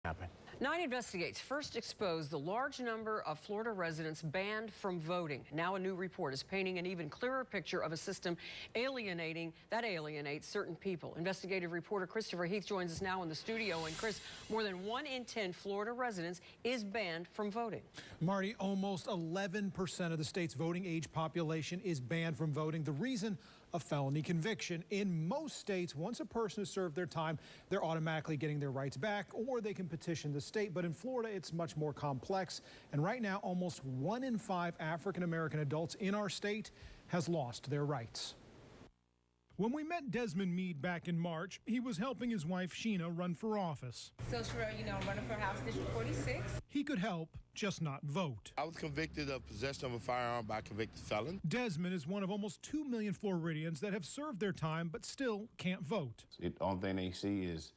happen. 9 Investigates first exposed the large number of Florida residents banned from voting. Now a new report is painting an even clearer picture of a system alienates certain people. Investigative reporter Christopher Heath joins us now in the studio. And Chris, more than 1 in 10 Florida residents is banned from voting. Marty, almost 11% of the state's voting age population is banned from voting. The reason? A felony conviction. In most states, once a person has served their time, they're automatically getting their rights back, or they can petition the state. But in Florida, it's much more complex. And right now, almost 1 in 5 African-American adults in our state has lost their rights. When we met Desmond Meade back in March, he was helping his wife Sheena run for office. So sure, running for House District 46. He could help, just not vote. I was convicted of possession of a firearm by a convicted felon. Desmond is one of almost 2 million Floridians that have served their time but still can't vote. The only thing they see is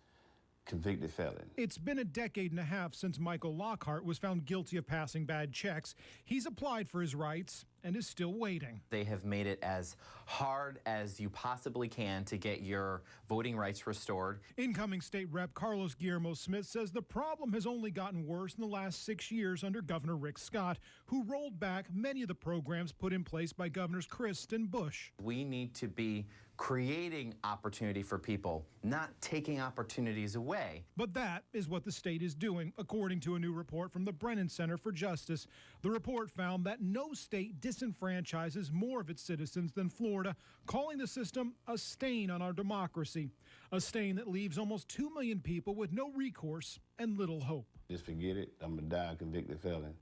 convicted felon. It's been a decade and a half since Michael Lockhart was found guilty of passing bad checks. He's applied for his rights and is still waiting. They have made it as hard as you possibly can to get your voting rights restored. Incoming state rep Carlos Guillermo Smith says the problem has only gotten worse in the last 6 years under Governor Rick Scott, who rolled back many of the programs put in place by Governors Christ and Bush. We need to be creating opportunity for people, not taking opportunities away. But that is what the state is doing, according to a new report from the Brennan Center for Justice. The report found that no state disenfranchises more of its citizens than Florida, calling the system a stain on our democracy, a stain that leaves almost 2 million people with no recourse and little hope. Just forget it. I'm going to die a convicted felon.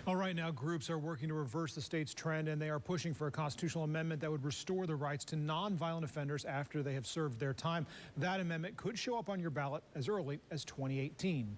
All right, now groups are working to reverse the state's trend, and they are pushing for a constitutional amendment that would restore the rights to nonviolent offenders after they have served their time. That amendment could show up on your ballot as early as 2018.